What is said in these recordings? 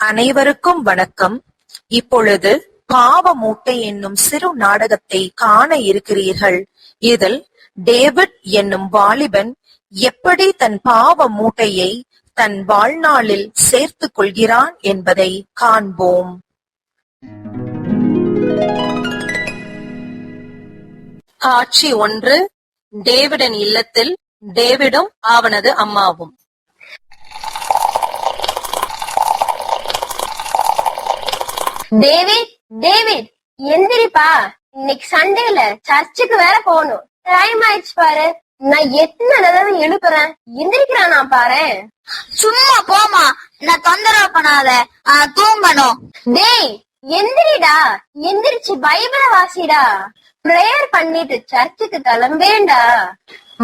அனைவருக்கும் வணக்கம். இப்பொழுது பாவ மூட்டை என்னும் சிறு நாடகத்தை காண இருக்கிறீர்கள். இதில் டேவிட் என்னும் வாலிபன் எப்படி தன் பாவ மூட்டையை தன் வாழ்நாளில் சேர்த்துக் கொள்கிறான் என்பதை காண்போம். காட்சி 1. டேவிடின் இல்லத்தில் டேவிடும் அவனது அம்மாவும். டேவிட், டேவிட் எந்திரிப்பா, இன்னைக்கு சண்டேல சர்ச்சுக்கு வேற போகணும். டைம் ஆயிடுச்சு பாரு. நான் எத்தனை தடவை எழுப்புறேன், எந்திரிக்கிறானா பாரு. சும்மா போமா, நான் தொந்தரவு பண்ணாத, தூங்கணும். டேய் எந்திரிடா, எந்திரிச்சு பைபிள வாசிடா. பிரேயர் பண்ணிட்டு சர்ச்சுக்கு கிளம்பேண்டா.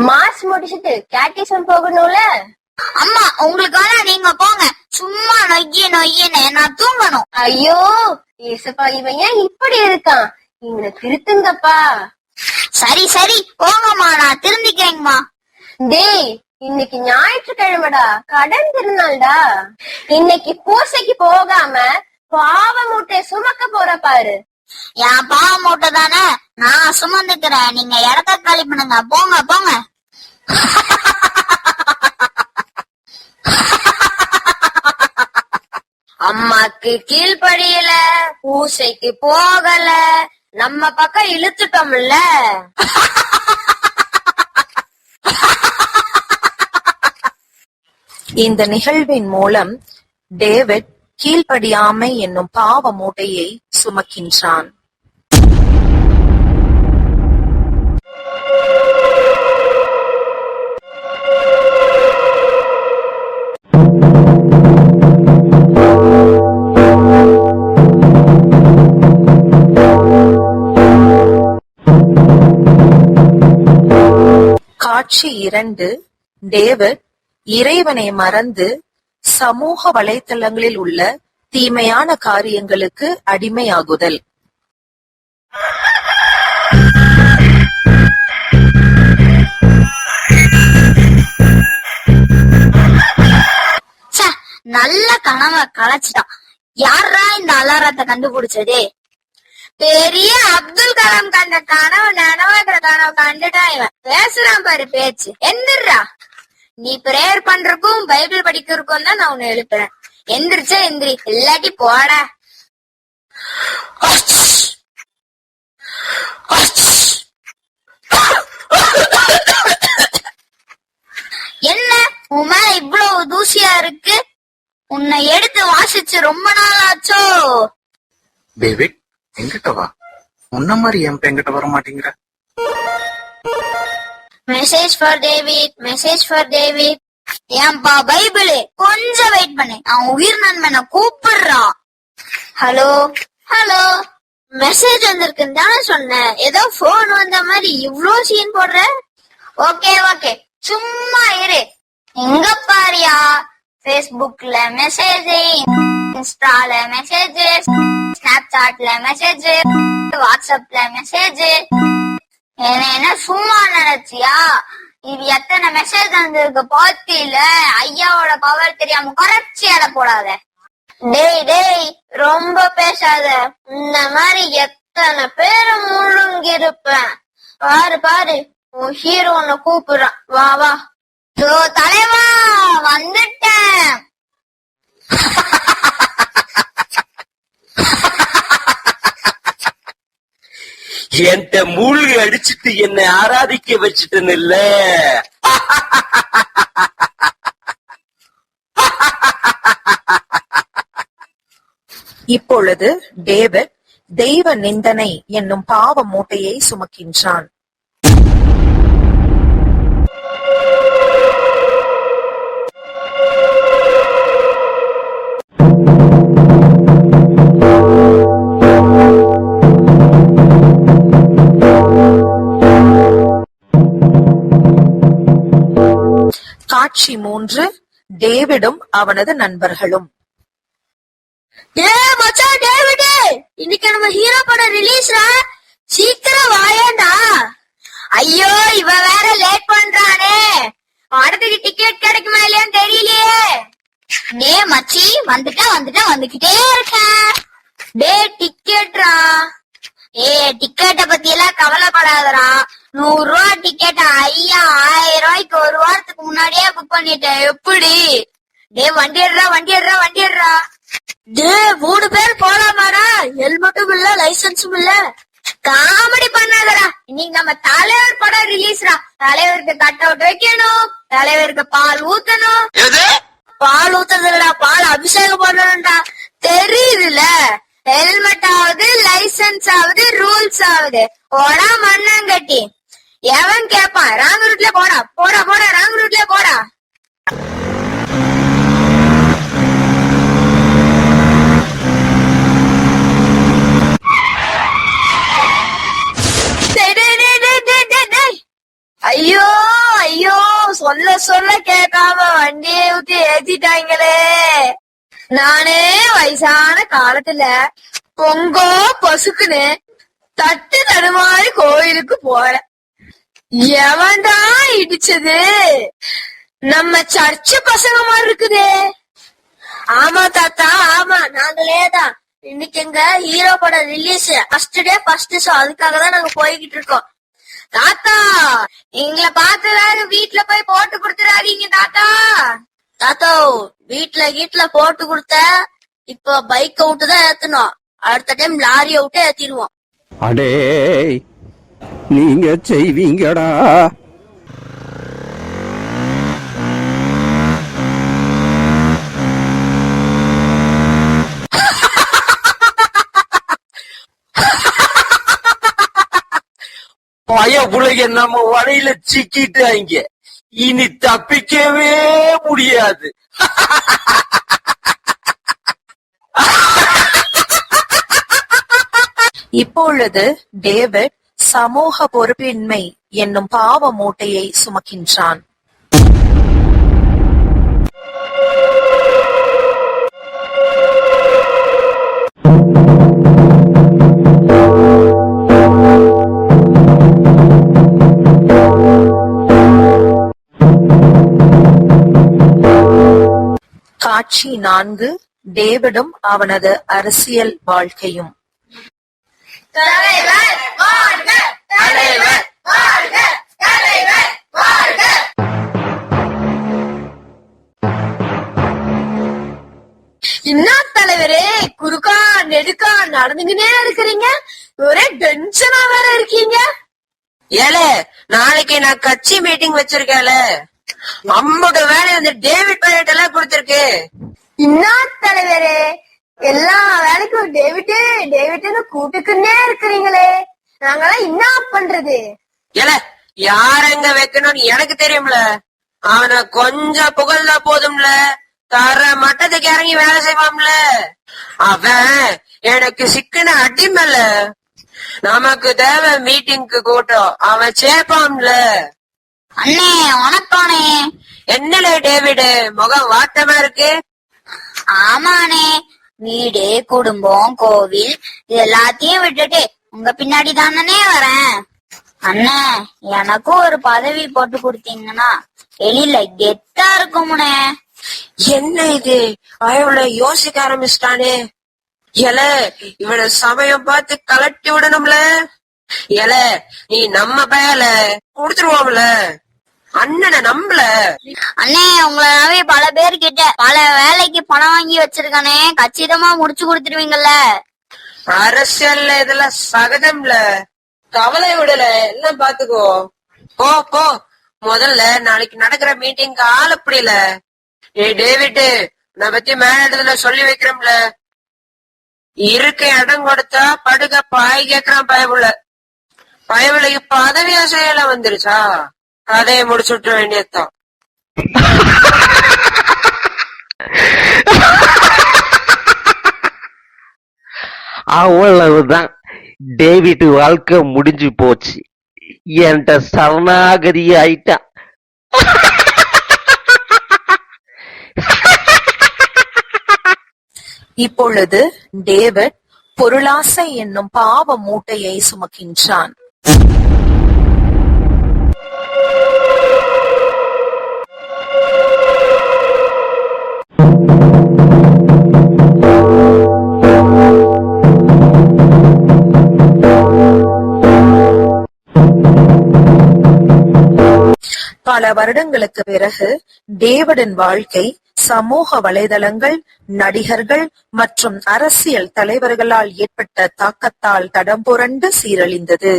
மாஸ் முடிச்சிட்டு கேட்டிசம் போகணும்ல. அம்மா உங்களுக்கான நீங்க போங்க, சும்மா நொய்யின்னு நான் தூங்கணும். ஐயோ ஏசப்பா, இவன் ஏன் இப்படி இருக்கான்? நீங்க திருத்துங்கப்பா. சரி சரி போங்கம்மா, நான் திருந்திக்கிறேங்கம்மா. டேய் இன்னைக்கு ஞாயிற்றுக்கிழமைடா, கடன் திருநாள்டா. இன்னைக்கு பூசைக்கு போகாம பாவ மூட்டை சுமக்க போற பாரு. என் பாவ மூட்டை தானே, நான் சுமந்துக்கிறேன். நீங்க இடத்த காலி பண்ணுங்க, போங்க போங்க. அம்மாக்கு கீழ்படியல, பூசைக்கு போகல, நம்ம பக்கம் இழுத்துட்டோம்ல. இந்த நிகழ்வின் மூலம் டேவிட் கீழ்ப்படியாமை என்னும் பாவ மூட்டையை சுமக்கின்றான். காட்சி 2. டேவிட் இறைவனை மறந்து சமூக வலைத்தளங்களில் உள்ள தீமையான காரியங்களுக்கு அடிமையாகுதல். நல்ல கனவை கலைச்சிட்டான். யாரா இந்த அலாரத்தை கண்டுபிடிச்சதே? பெரிய அப்துல் கலாம் கண்ட கனவு நனவாக்குற கனவு கண்டுட்டான் இவன். பேசுறான் பாரு பேச்சு. எந்திரா, நீ பிரேயர் பண்றதுக்கும் பைபிள் படிக்கிறதுக்கும் தான் நான் உன்னை எழுப்புறேன். எந்திரிச்சா எந்திரி, இல்லாட்டி போட. என்ன உன் மேல இவ்வளவு தூசியா இருக்கு? உன்னை எடுத்து வாசிச்சு ரொம்ப நாள் ஆச்சோ? டேவிட் எங்கிட்ட வா, உன்ன மாதிரி என் என்கிட்ட வர மாட்டேங்கிற. Message for David, message for David. ஏன்பா பைபிள், கொஞ்சம் வெயிட் பண்ணு, அவன் உயிர் நண்பனை கூப்பிடுறான். ஹலோ ஹலோ, மெசேஜ் வந்திருக்குன்னு தானே சொன்னேன். ஏதோ போன் வந்த மாதிரி இவ்ளோ சீன் போடுற. ஓகே ஓகே, சும்மா இரு. எங்க பாரியா, பேஸ்புக்ல மெசேஜ், இன்ஸ்டால மெசேஜ், ஸ்னாப்சாட்ல மெசேஜ், வாட்ஸ்அப்ல மெசேஜ். என்ன சும்மா நினைச்சியா? இது எத்தனை மெசேஜ் வந்திருக்கு பாத்தியில? ஐயாவோட பவர் தெரியாம குறைச்சி எடை போடாத. டேய் டேய் ரொம்ப பேசாத. இந்த மாதிரி எத்தனை பேரை முழுங்கி இருப்பேன். பாரு பாரு, உன் ஹீரோ உன்னை கூப்பிடுறான், வா வா. தலைவா வந்துட்டேன். என்கிட்ட மூழ்கி அடிச்சுட்டு என்னை ஆராதிக்க வச்சுட்டேன்னு இல்ல. இப்பொழுது டேவிட் தெய்வ நிந்தனை என்னும் பாவ மூட்டையை சுமக்கின்றான். காட்சி 3. டேவிடும் அவனது நண்பர்களும். இன்னைக்கு நம்ம ஹீரோ படம் ரிலீஸ்ரா, சீக்கிரம் வாயேண்டா. ஐயோ இவன் வேற லேட் பண்றானே, படத்துக்கு டிக்கெட் கிடைக்குமா இல்லையான்னு தெரியலையே. டே மச்சி, வந்துகிட்டே இருக்கேன். டே டிக்கெட்ரா. டிக்கெட்ட பத்தி எல்லாம் கவலைப்படாதரா. 100 ரூபா டிக்கெட் 1000 ரூபாய்க்கு ஒரு வாரத்துக்கு முன்னாடியே புக் பண்ணிட்டேன். எப்படி? டே வண்டி எடுறா. டே 3 பேர் போலாமாடா? ஹெல்மெட்டும் இல்ல, லைசன்ஸும் இல்ல. காமெடி பண்ணாதடா. இன்னைக்கு நம்ம தலைவர் படம் ரிலீஸ்ரா. தலைவருக்கு கட் அவுட் வைக்கணும், தலைவருக்கு பால் ஊத்தணும். பால் ஊத்துறதுலடா, பால் அபிஷேகம் பண்ணணும்டா. தெரியுதுல. ஹெல்மெட் ஆகுது, லைசன்ஸ் ஆகுது, ரூல்ஸ் ஆகுது. போடா மண்ணாங்கட்டி. எவன் கேப்பான்? ராங் ரூட்ல போடா ராங் ரூட்ல போடா. ஐயோ சொல்ல கேட்காம வண்டியை ஊத்தி ஏத்திட்டாங்களே. நானே வயசான காலத்துல பொங்கோ பொசுக்குன்னு தட்டு தடுமாறி கோயிலுக்கு போறேன். எவன்டா இடிச்சது? நம்ம சர்ச்சு பசங்க மாதிரி இருக்குதே. ஆமா தாத்தா, ஆமா, நாங்களே தான். இன்னைக்கு எங்க ஹீரோ படம் ரிலீஸ். First show. அதுக்காக தான் நாங்க போய்கிட்டு இருக்கோம். தாத்தா, எங்களை பார்த்து எல்லாரும் வீட்டுல போய் போட்டு கொடுத்துறாதீங்க தாத்தா. தாத்தா, வீட்டுல போட்டு கொடுத்த இப்ப பைக்க விட்டுதான் ஏத்தணும். அடுத்த டைம் லாரிய விட்டு ஏத்திடுவோம். அடே, நீங்க செய்வீங்கடா. பய புள்ளைங்க நம்ம வலையில சிக்கிட்டாங்க. இனி தப்பிக்கவே முடியாது. இப்பொழுது டேவிட் சமூக பொறுப்பின்மை என்னும் பாவ மூட்டையை சுமக்கின்றான். காட்சி 4. டேவிடும் அவனது அரசியல் வாழ்க்கையும். என்ன தலைவரே, குறுக்கா நெடுக்கா நடந்துங்கன்னே இருக்கிறீங்க. ஒரே டென்ஷனா வேற இருக்கீங்க. நாளைக்கு நான் கட்சி மீட்டிங் வச்சிருக்கேன்ல, நம்மோட வேலை வந்து டேவிட் பைலட் எல்லாம் கொடுத்திருக்கு. என்ன தலைவரே, எல்லா வேலைக்கும் டேவிட்னு கூட்டுக்குன்னே இருக்கிறீங்களே. நாங்கெல்லாம் என்ன பண்றது? யார எங்க வைக்கணும்னு எனக்கு தெரியும்ல. அவனை கொஞ்சம் புகழ்ந்தா போதும்ல, தர மட்டத்துக்கு இறங்கி வேலை செய்வான்ல. அவன் எனக்கு சிக்கன அடிமல்ல. நமக்கு தேவை மீட்டிங்க்கு கூட்டம், அவன் சேப்பான்ல. அண்ணே வணக்கம்ண்ணே. என்னல டேவிடு, முகம் வாட்டமா இருக்கு? ஆமாண்ணே, வீடு குடும்பம் கோவில் இது எல்லாத்தையும் விட்டுட்டு உங்க பின்னாடி தானே வரேன். அண்ணே, எனக்கும் ஒரு பதவி போட்டு கொடுத்தீங்கன்னா வெளியில கெத்தா இருக்கும்னே. என்ன இது, அவளை யோசிக்க ஆரம்பிச்சிட்டானே. இவனை சமயம் பார்த்து கலட்டி விடணும்ல. நீ நம்ம பயல கொடுத்துருவோம்ல. அண்ணனை நம்பல. அண்ணே, உங்களாவே பல பேர்கிட்ட பல வேலைக்கு பணம் வாங்கி வச்சிருக்கானே, கச்சிதமா முடிச்சு கொடுத்துருவீங்கல்ல. அரசியல்ல இதெல்லாம் சகஜம்ல, கவலை விடல, எல்லாம் பாத்துக்கோ. போ முதல்ல நாளைக்கு நடக்கிற மீட்டிங்க்கு ஆள் அப்படில. டேவிட், நான் பத்தி மேல சொல்லி வைக்கிறோம்ல. இருக்க இடம் கொடுத்தா படுக்க பாய் கேக்குறான் பயவுலைக்கு பதவி அசையல வந்துருச்சா, கதையை முடிச்சு விட்ட வேண்டியதுதான். அவ்வளவுதான், டேவிட் வாழ்க்கை முடிஞ்சு போச்சு. என்கிட்ட சரணாகதி ஆயிட்டான். இப்பொழுது டேவிட் பொருளாசை என்னும் பாவ மூட்டையை சுமக்கின்றான். பல வருடங்களுக்கு பிறகு டேவிடின் வாழ்க்கை சமூக வலைதளங்கள், நடிகர்கள் மற்றும் அரசியல் தலைவர்களால் ஏற்பட்ட தாக்கத்தால் தடம் புரண்டு சீரழிந்தது.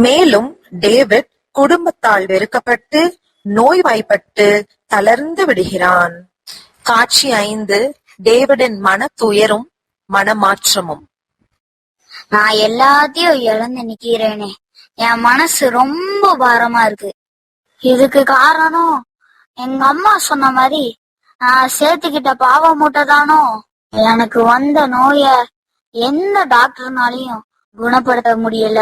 மேலும் டேவிட் குடும்பத்தால் வெறுக்கப்பட்டு நோய்வாய்ப்பட்டு தளர்ந்து விடுகிறான். காட்சி 5. டேவிடின் மன துயரும் மனமாற்றமும். நான் எல்லாத்தையும் இழந்து நிக்கிறேனே, என் மனசு ரொம்ப பாரமா இருக்கு. இதுக்கு காரணம் எங்க அம்மா சொன்ன மாதிரி நான் சேர்த்துக்கிட்ட பாவ மூட்டை தானோ? எனக்கு வந்த நோய எந்த டாக்டர்னாலையும் குணப்படுத்த முடியல.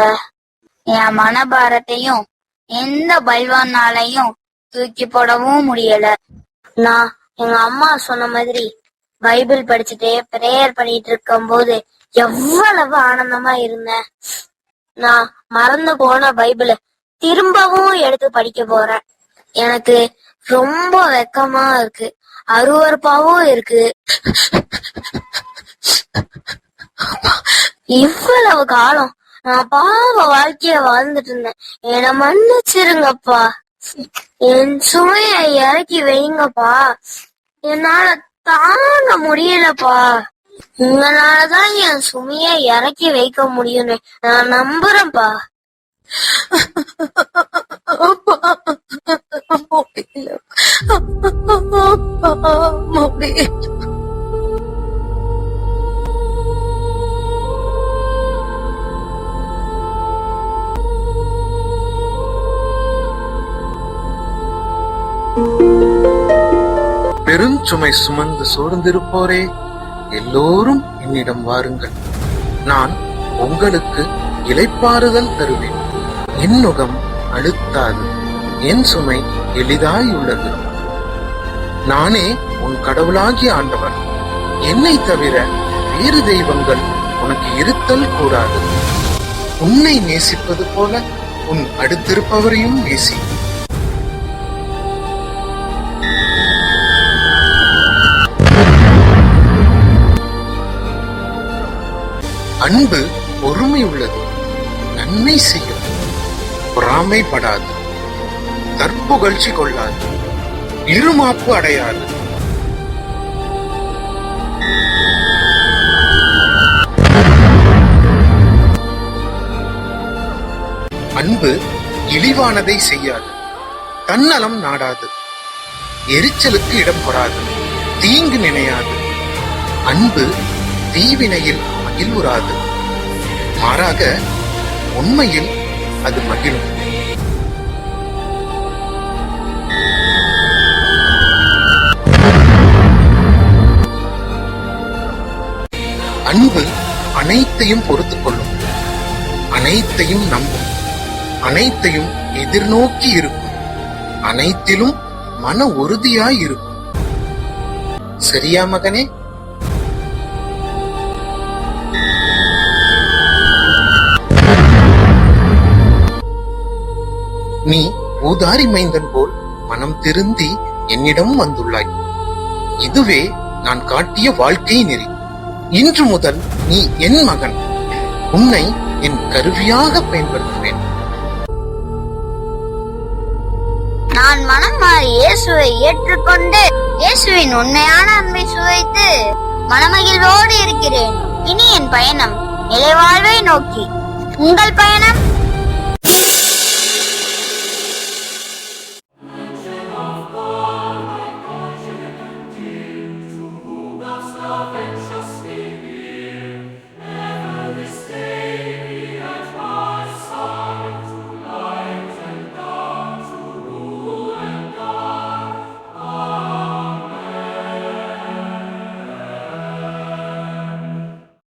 என் மனபாரத்தையும் எந்த பைல்வானாலையும் தூக்கி போடவும் முடியல. நான் எங்க அம்மா சொன்ன மாதிரி பைபிள் படிச்சுட்டே பிரேயர் பண்ணிட்டு இருக்கும் போது எவ்வளவு ஆனந்தமா இருந்தேன். நான் மறந்து போன பைபிளை திரும்பவும் எடுத்து படிக்க போறேன். எனக்கு ரொம்ப வெக்கமா இருக்கு, அருவருப்பாவும் இருக்கு. இவ்வளவு காலம் நான் பாவ வாழ்க்கைய வாழ்ந்துட்டு இருந்தேன். என்னை மன்னிச்சிருங்கப்பா. என் சுமையை இறக்கி வைங்கப்பா. என்னால தாங்க முடியலப்பா. உங்களாலதான் என் சுமையை இறக்கி வைக்க முடியும்னு நான் நம்புறேன்ப்பா. பெருஞ்சுமை சுமந்து சோர்ந்திருப்போரே, எல்லோரும் என்னிடம் வாருங்கள், நான் உங்களுக்கு இளைப்பாறுதல் தருவேன். என் நுகம் அழுத்தாது, என் சுமை எளிதாயுள்ளது. நானே உன் கடவுளாகிய ஆண்டவர். என்னை தவிர வேறு தெய்வங்கள் உனக்கு இருத்தல் கூடாது. உன்னை நேசிப்பது போல உன் அடுத்திருப்பவரையும் நேசி. அன்பு பொறுமை உள்ளது, நன்மை செய்யும், பொறாமைப்படாது, தற்புகழ்ச்சி கொள்ளாது, இருமாப்பு அடையாது. அன்பு இழிவானதை செய்யாது, தன்னலம் நாடாது, எரிச்சலுக்கு இடம் கொடாது, தீங்கு நினையாது. அன்பு தீவினையில் மகிழ்வுறாது, மாறாக உண்மையில் அது மகிழும். அன்பு அனைத்தையும் பொறுத்துக் கொள்ளும், அனைத்தையும் நம்பும், அனைத்தையும் எதிர்நோக்கி இருக்கும், அனைத்திலும் மன உறுதியாய் இருக்கும். சரியா மகனே? நீ ஊதாரி மைந்தன் போல் மனம் திருந்தி என்னிடம் வந்துள்ளாய். இதுவே நான் காட்டிய வாழ்க்கை நெறி. இன்று முதல் நீ என் மகன். உன்னை என் கருவியாக பயன்படுத்துவேன். நான் மனம் மாறி இயேசுவை ஏற்றுக்கொண்டு இயேசுவின் உண்மையான அன்பை சுவைத்து மனமகிழ்வோடு இருக்கிறேன். இனி என் பயணம் நிலைவாழ்வை நோக்கி. உங்கள் பயணம்